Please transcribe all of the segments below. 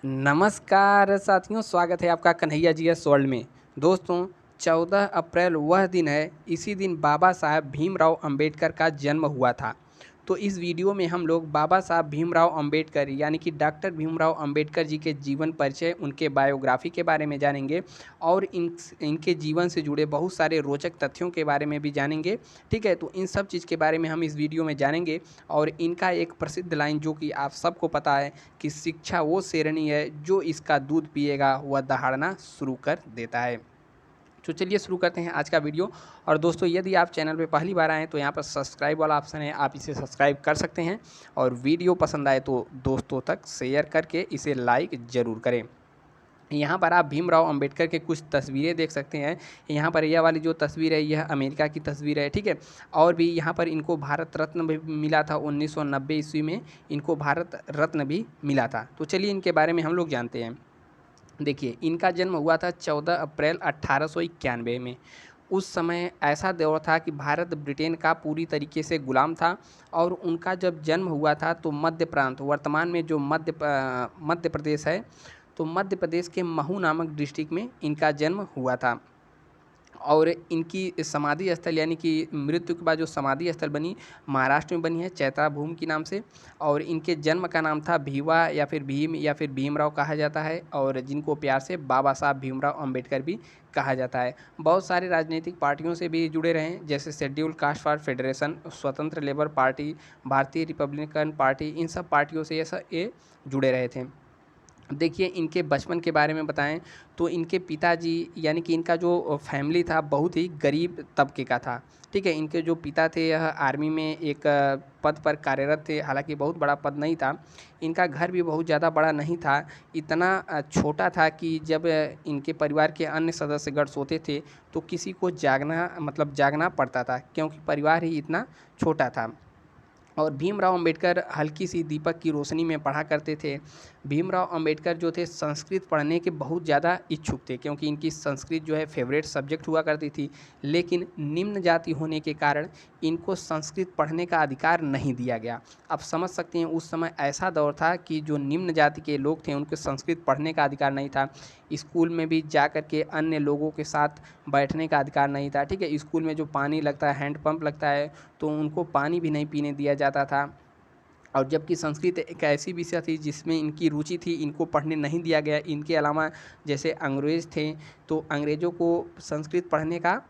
नमस्कार साथियों, स्वागत है आपका कन्हैया जीएस वर्ल्ड में। दोस्तों, 14 अप्रैल वह दिन है, इसी दिन बाबा साहब भीमराव अंबेडकर का जन्म हुआ था। तो इस वीडियो में हम लोग बाबा साहब भीमराव अंबेडकर यानी कि डॉक्टर भीमराव अंबेडकर जी के जीवन परिचय, उनके बायोग्राफी के बारे में जानेंगे और इनके जीवन से जुड़े बहुत सारे रोचक तथ्यों के बारे में भी जानेंगे। ठीक है, तो इन सब चीज़ के बारे में हम इस वीडियो में जानेंगे। और इनका एक प्रसिद्ध लाइन जो कि आप सबको पता है कि शिक्षा वो शेरनी है जो इसका दूध पिएगा वह दहाड़ना शुरू कर देता है। तो चलिए शुरू करते हैं आज का वीडियो। और दोस्तों, यदि आप चैनल पे पहली बार आएँ तो यहाँ पर सब्सक्राइब वाला ऑप्शन है, आप इसे सब्सक्राइब कर सकते हैं। और वीडियो पसंद आए तो दोस्तों तक शेयर करके इसे लाइक ज़रूर करें। यहाँ पर आप भीमराव अंबेडकर के कुछ तस्वीरें देख सकते हैं। यहाँ पर यह वाली जो तस्वीर है यह अमेरिका की तस्वीर है, ठीक है। और भी यहाँ पर इनको भारत रत्न भी मिला था 1990 ईस्वी में, इनको भारत रत्न भी मिला था। तो चलिए इनके बारे में हम लोग जानते हैं। देखिए, इनका जन्म हुआ था 14 अप्रैल 1891 में। उस समय ऐसा दौर था कि भारत ब्रिटेन का पूरी तरीके से गुलाम था। और उनका जब जन्म हुआ था तो मध्य प्रांत, वर्तमान में जो मध्य प्रदेश है, तो मध्य प्रदेश के महू नामक डिस्ट्रिक्ट में इनका जन्म हुआ था। और इनकी समाधि स्थल यानी कि मृत्यु के बाद जो समाधि स्थल बनी, महाराष्ट्र में बनी है, चैत्रा भूमि के नाम से। और इनके जन्म का नाम था भीवा या फिर भीम या फिर भीमराव कहा जाता है, और जिनको प्यार से बाबा साहब भीमराव अंबेडकर भी कहा जाता है। बहुत सारे राजनीतिक पार्टियों से भी जुड़े रहे हैं, जैसे शेड्यूल कास्ट फॉर फेडरेशन, स्वतंत्र लेबर पार्टी, भारतीय रिपब्लिकन पार्टी, इन सब पार्टियों से ये जुड़े रहे थे। देखिए, इनके बचपन के बारे में बताएं तो इनके पिताजी यानी कि इनका जो फैमिली था बहुत ही गरीब तबके का था, ठीक है। इनके जो पिता थे यह आर्मी में एक पद पर कार्यरत थे, हालांकि बहुत बड़ा पद नहीं था। इनका घर भी बहुत ज़्यादा बड़ा नहीं था, इतना छोटा था कि जब इनके परिवार के अन्य सदस्यगण सोते थे तो किसी को जागना पड़ता था, क्योंकि परिवार ही इतना छोटा था। और भीमराव अंबेडकर हल्की सी दीपक की रोशनी में पढ़ा करते थे। भीमराव अंबेडकर जो थे संस्कृत पढ़ने के बहुत ज़्यादा इच्छुक थे, क्योंकि इनकी संस्कृत जो है फेवरेट सब्जेक्ट हुआ करती थी। लेकिन निम्न जाति होने के कारण इनको संस्कृत पढ़ने का अधिकार नहीं दिया गया। आप समझ सकते हैं, उस समय ऐसा दौर था कि जो निम्न जाति के लोग थे उनको संस्कृत पढ़ने का अधिकार नहीं था। स्कूल में भी जा कर के अन्य लोगों के साथ बैठने का अधिकार नहीं था, ठीक है। स्कूल में जो पानी लगता है, हैंडपंप लगता है, तो उनको पानी भी नहीं पीने दिया जाता था। और जबकि संस्कृत एक ऐसी विषय थी जिसमें इनकी रुचि थी, इनको पढ़ने नहीं दिया गया। इनके अलावा जैसे अंग्रेज़ थे, तो अंग्रेज़ों को संस्कृत पढ़ने का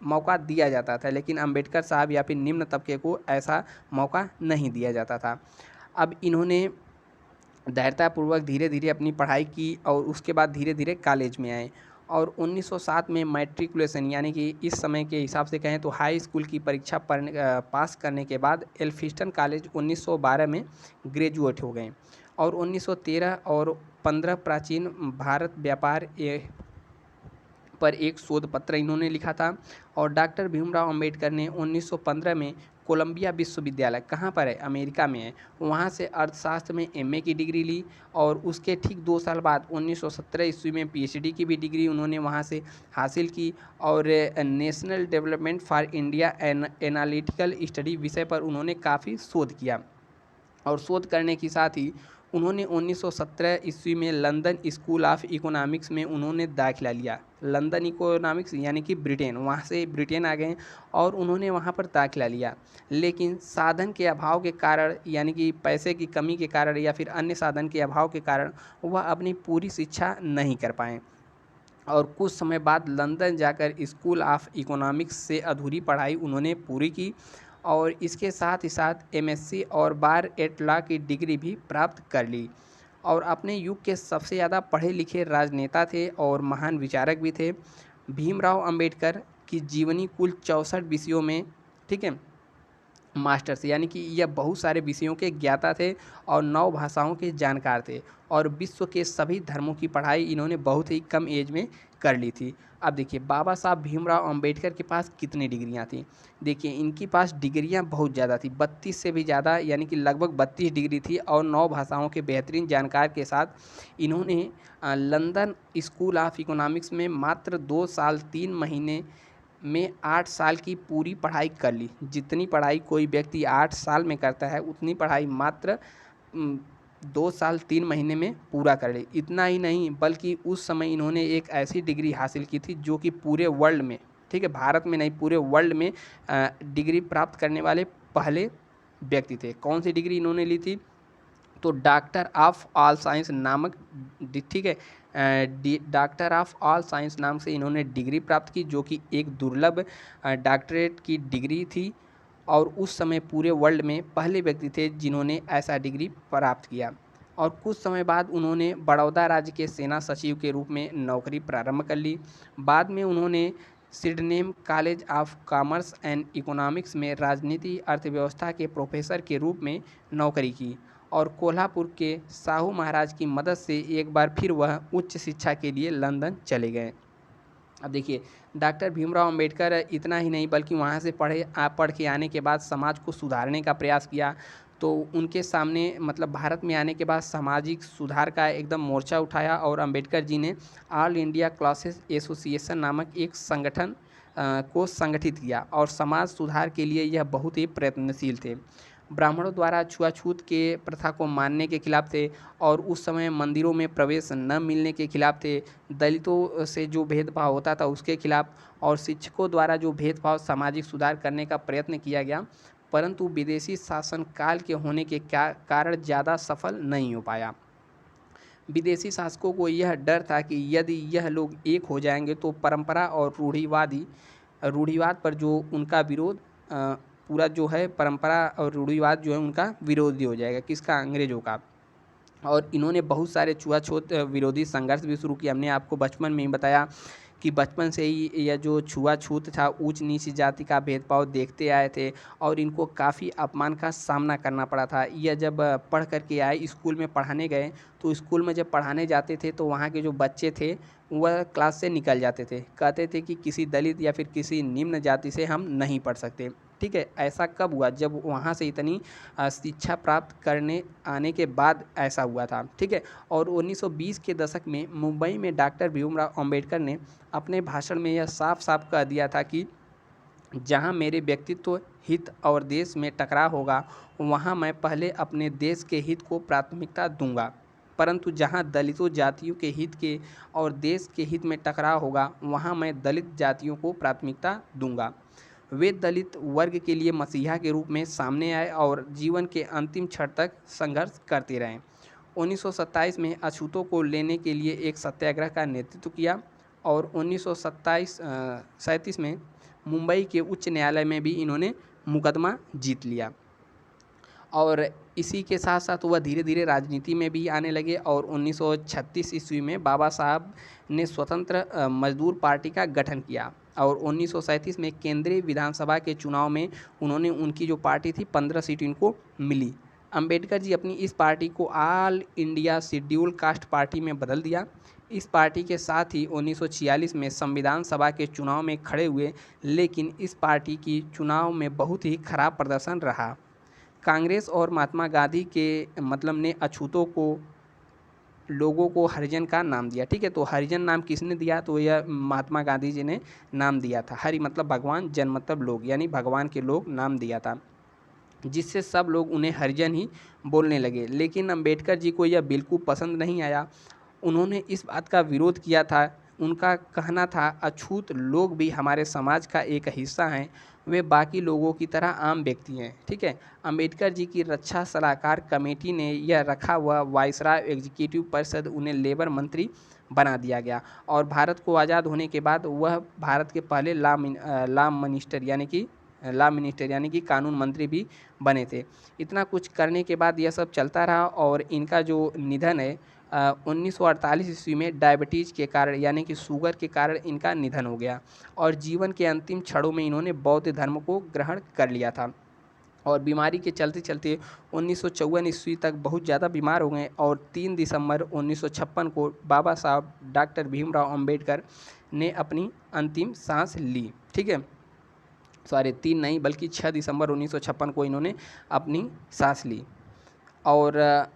मौका दिया जाता था, लेकिन अंबेडकर साहब या फिर निम्न तबके को ऐसा मौका नहीं दिया जाता था। अब इन्होंने धैर्यतापूर्वक धीरे धीरे अपनी पढ़ाई की और उसके बाद धीरे धीरे कॉलेज में आए। और 1907 में मैट्रिकुलेशन यानी कि इस समय के हिसाब से कहें तो हाई स्कूल की परीक्षा पास करने के बाद एल्फिस्टन कॉलेज 1912 में ग्रेजुएट हो गए। और 1913 और 15 प्राचीन भारत व्यापार पर एक शोध पत्र इन्होंने लिखा था। और डॉक्टर भीमराव अंबेडकर ने 1915 में कोलंबिया विश्वविद्यालय, कहाँ पर है, अमेरिका में है, वहाँ से अर्थशास्त्र में एमए की डिग्री ली। और उसके ठीक 2 साल बाद 1917 ईस्वी में पीएचडी की भी डिग्री उन्होंने वहाँ से हासिल की। और national development for India analytical study विषय पर उन्होंने काफ़ी शोध किया। और शोध करने के साथ ही उन्होंने 1917 ईस्वी में लंदन स्कूल ऑफ इकोनॉमिक्स में उन्होंने दाखिला लिया। लंदन इकोनॉमिक्स यानी कि ब्रिटेन, वहाँ से ब्रिटेन आ गए और उन्होंने वहाँ पर दाखिला लिया। लेकिन साधन के अभाव के कारण यानी कि पैसे की कमी के कारण या फिर अन्य साधन के अभाव के कारण वह अपनी पूरी शिक्षा नहीं कर पाए। और कुछ समय बाद लंदन जाकर स्कूल ऑफ इकोनॉमिक्स से अधूरी पढ़ाई उन्होंने पूरी की। और इसके साथ ही साथ एमएससी और बार एट लॉ की डिग्री भी प्राप्त कर ली। और अपने युग के सबसे ज़्यादा पढ़े लिखे राजनेता थे और महान विचारक भी थे। भीमराव अंबेडकर की जीवनी कुल 64 विषयों में, ठीक है, मास्टर्स यानी कि यह बहुत सारे विषयों के ज्ञाता थे और 9 भाषाओं के जानकार थे। और विश्व के सभी धर्मों की पढ़ाई इन्होंने बहुत ही कम एज में कर ली थी। अब देखिए, बाबा साहब भीमराव अंबेडकर के पास कितनी डिग्रियां थी। देखिए, इनके पास डिग्रियां बहुत ज़्यादा थी, 32 से भी ज़्यादा, यानी कि लगभग 32 डिग्री थी। और 9 भाषाओं के बेहतरीन जानकार के साथ इन्होंने लंदन स्कूल ऑफ इकोनॉमिक्स में मात्र 2 साल 3 महीने में 8 साल की पूरी पढ़ाई कर ली। जितनी पढ़ाई कोई व्यक्ति 8 साल में करता है उतनी पढ़ाई मात्र 2 साल 3 महीने में पूरा कर ली। इतना ही नहीं बल्कि उस समय इन्होंने एक ऐसी डिग्री हासिल की थी जो कि पूरे वर्ल्ड में, ठीक है, भारत में नहीं पूरे वर्ल्ड में डिग्री प्राप्त करने वाले पहले व्यक्ति थे। कौन सी डिग्री इन्होंने ली थी? तो डॉक्टर ऑफ ऑल साइंस नामक, ठीक है, डॉक्टर ऑफ ऑल साइंस नाम से इन्होंने डिग्री प्राप्त की, जो कि एक दुर्लभ डॉक्टरेट की डिग्री थी और उस समय पूरे वर्ल्ड में पहले व्यक्ति थे जिन्होंने ऐसा डिग्री प्राप्त किया। और कुछ समय बाद उन्होंने बड़ौदा राज्य के सेना सचिव के रूप में नौकरी प्रारंभ कर ली। बाद में उन्होंने Sydenham college of commerce and economics में राजनीति अर्थव्यवस्था के प्रोफेसर के रूप में नौकरी की और कोल्हापुर के साहू महाराज की मदद से एक बार फिर वह उच्च शिक्षा के लिए लंदन चले गए। अब देखिए, डॉक्टर भीमराव अंबेडकर इतना ही नहीं बल्कि वहाँ से पढ़ के आने के बाद समाज को सुधारने का प्रयास किया। तो उनके सामने मतलब भारत में आने के बाद सामाजिक सुधार का एकदम मोर्चा उठाया और अंबेडकर जी ने ऑल इंडिया क्लासेस एसोसिएशन नामक एक संगठन को संगठित किया और समाज सुधार के लिए यह बहुत ही प्रयत्नशील थे। ब्राह्मणों द्वारा छुआछूत के प्रथा को मानने के खिलाफ थे और उस समय मंदिरों में प्रवेश न मिलने के खिलाफ थे। दलितों से जो भेदभाव होता था उसके खिलाफ और शिक्षकों द्वारा जो भेदभाव सामाजिक सुधार करने का प्रयत्न किया गया, परंतु विदेशी शासन काल के होने के कारण ज़्यादा सफल नहीं हो पाया। विदेशी शासकों को यह डर था कि यदि यह लोग एक हो जाएंगे तो परंपरा और रूढ़िवाद पर जो उनका विरोध पूरा जो है परंपरा और रूढ़िवाद जो है उनका विरोधी हो जाएगा, किसका? अंग्रेजों का। और इन्होंने बहुत सारे छुआछूत विरोधी संघर्ष भी शुरू किया। हमने आपको बचपन में ही बताया कि बचपन से ही यह जो छुआछूत था, ऊंच नीच जाति का भेदभाव देखते आए थे और इनको काफ़ी अपमान का सामना करना पड़ा था। यह जब पढ़ कर के आए, स्कूल में पढ़ाने गए, तो स्कूल में जब पढ़ाने जाते थे तो वहाँ के जो बच्चे थे वह क्लास से निकल जाते थे, कहते थे कि किसी दलित या फिर किसी निम्न जाति से हम नहीं पढ़ सकते। ठीक है, ऐसा कब हुआ? जब वहाँ से इतनी शिक्षा प्राप्त करने आने के बाद ऐसा हुआ था। ठीक है, और 1920 के दशक में मुंबई में डॉक्टर भीमराव अंबेडकर ने अपने भाषण में यह साफ साफ कह दिया था कि जहाँ मेरे व्यक्तित्व, हित और देश में टकराव होगा वहाँ मैं पहले अपने देश के हित को प्राथमिकता दूंगा, परंतु जहाँ दलितों जातियों के हित के और देश के हित में टकराव होगा वहाँ मैं दलित जातियों को प्राथमिकता दूंगा। वे दलित वर्ग के लिए मसीहा के रूप में सामने आए और जीवन के अंतिम क्षण तक संघर्ष करते रहे। 1927 में अछूतों को लेने के लिए एक सत्याग्रह का नेतृत्व किया और 1937 में मुंबई के उच्च न्यायालय में भी इन्होंने मुकदमा जीत लिया। और इसी के साथ साथ वह धीरे धीरे राजनीति में भी आने लगे और 1936 ईस्वी में बाबा साहब ने स्वतंत्र मजदूर पार्टी का गठन किया और 1937 में केंद्रीय विधानसभा के चुनाव में उन्होंने उनकी जो पार्टी थी 15 सीट इनको मिली। अंबेडकर जी अपनी इस पार्टी को all India schedule caste party में बदल दिया। इस पार्टी के साथ ही 1946 में संविधान सभा के चुनाव में खड़े हुए, लेकिन इस पार्टी की चुनाव में बहुत ही खराब प्रदर्शन रहा। कांग्रेस और महात्मा गांधी के मतलब ने अछूतों को लोगों को हरिजन का नाम दिया। ठीक है, तो हरिजन नाम किसने दिया? तो यह महात्मा गांधी जी ने नाम दिया था। हरि मतलब भगवान, जन मतलब लोग, यानी भगवान के लोग नाम दिया था, जिससे सब लोग उन्हें हरिजन ही बोलने लगे। लेकिन अंबेडकर जी को यह बिल्कुल पसंद नहीं आया। उन्होंने इस बात का विरोध किया था। उनका कहना था अछूत लोग भी हमारे समाज का एक हिस्सा हैं, वे बाकी लोगों की तरह आम व्यक्ति हैं। ठीक है, अंबेडकर जी की रक्षा सलाहकार कमेटी ने यह रखा हुआ वायसराय एग्जीक्यूटिव परिषद उन्हें लेबर मंत्री बना दिया गया और भारत को आज़ाद होने के बाद वह भारत के पहले लॉ मिनिस्टर यानी कि कानून मंत्री भी बने थे। इतना कुछ करने के बाद यह सब चलता रहा और इनका जो निधन है 1948 ईस्वी में डायबिटीज़ के कारण यानी कि शुगर के कारण इनका निधन हो गया और जीवन के अंतिम क्षणों में इन्होंने बौद्ध धर्म को ग्रहण कर लिया था और बीमारी के चलते चलते 1954 ईस्वी तक बहुत ज़्यादा बीमार हो गए और 3 दिसंबर 1956 को बाबा साहब डॉक्टर भीमराव अंबेडकर ने अपनी अंतिम सांस ली। ठीक है, सॉरी 3 नहीं बल्कि 6 दिसंबर 1956 को इन्होंने अपनी सांस ली और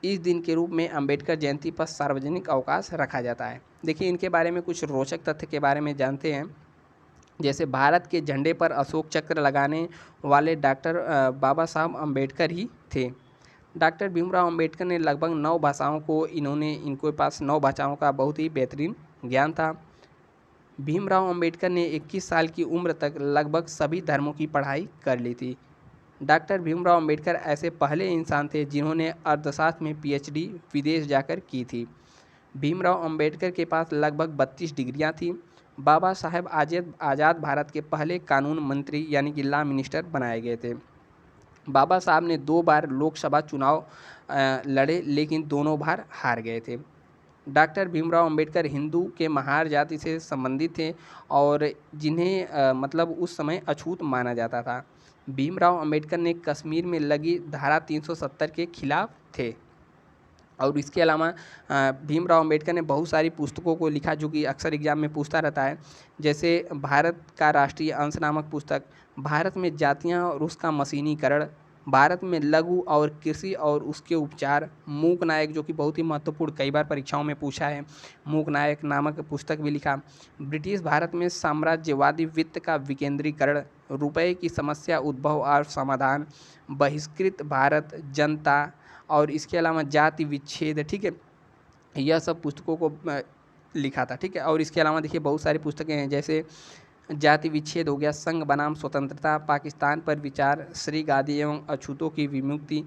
इस दिन के रूप में अंबेडकर जयंती पर सार्वजनिक अवकाश रखा जाता है। देखिए, इनके बारे में कुछ रोचक तथ्य के बारे में जानते हैं। जैसे भारत के झंडे पर अशोक चक्र लगाने वाले डॉक्टर बाबा साहब अंबेडकर ही थे। डॉक्टर भीमराव अंबेडकर ने लगभग 9 भाषाओं को इनके पास 9 भाषाओं का बहुत ही बेहतरीन ज्ञान था। भीमराव अंबेडकर ने 21 साल की उम्र तक लगभग सभी धर्मों की पढ़ाई कर ली थी। डॉक्टर भीमराव अंबेडकर ऐसे पहले इंसान थे जिन्होंने अर्थशास्त्र में पीएचडी विदेश जाकर की थी। भीमराव अंबेडकर के पास लगभग 32 डिग्रियां थीं। बाबा साहेब आज़ाद भारत के पहले कानून मंत्री यानी कि लॉ मिनिस्टर बनाए गए थे। बाबा साहब ने 2 बार लोकसभा चुनाव लड़े, लेकिन दोनों बार हार गए थे। डॉक्टर भीमराव अंबेडकर हिंदू के महार जाति से संबंधित थे और जिन्हें मतलब उस समय अछूत माना जाता था। भीमराव अंबेडकर ने कश्मीर में लगी धारा 370 के खिलाफ थे। और इसके अलावा भीमराव अंबेडकर ने बहुत सारी पुस्तकों को लिखा जो कि अक्सर एग्जाम में पूछता रहता है, जैसे भारत का राष्ट्रीय अंश नामक पुस्तक, भारत में जातियाँ और उसका मशीनीकरण, भारत में लघु और कृषि और उसके उपचार, मूक नायक जो कि बहुत ही महत्वपूर्ण कई बार परीक्षाओं में पूछा है, मूक नायक नामक पुस्तक भी लिखा। ब्रिटिश भारत में साम्राज्यवादी वित्त का विकेंद्रीकरण, रुपये की समस्या उद्भव और समाधान, बहिष्कृत भारत, जनता और इसके अलावा जाति विच्छेद, ठीक है, यह सब पुस्तकों को लिखा था, ठीक है। और इसके अलावा देखिए बहुत सारी पुस्तकें हैं, जैसे जाति विच्छेद हो गया, संघ बनाम स्वतंत्रता, पाकिस्तान पर विचार, श्री गांधी एवं अछूतों की विमुक्ति,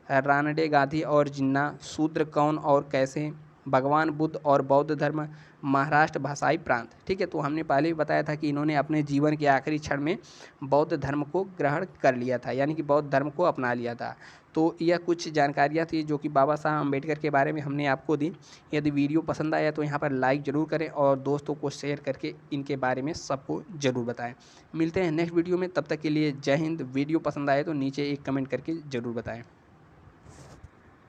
रानडे गांधी और जिन्ना, शूद्र कौन और कैसे, भगवान बुद्ध और बौद्ध धर्म, महाराष्ट्र भाषाई प्रांत, ठीक है। तो हमने पहले भी बताया था कि इन्होंने अपने जीवन के आखिरी क्षण में बौद्ध धर्म को ग्रहण कर लिया था, यानी कि बौद्ध धर्म को अपना लिया था। तो यह कुछ जानकारियाँ थी जो कि बाबा साहब अम्बेडकर के बारे में हमने आपको दी। यदि वीडियो पसंद आया तो यहाँ पर लाइक ज़रूर करें और दोस्तों को शेयर करके इनके बारे में सबको ज़रूर बताएं। मिलते हैं नेक्स्ट वीडियो में, तब तक के लिए जय हिंद। वीडियो पसंद आए तो नीचे एक कमेंट करके ज़रूर बताएं।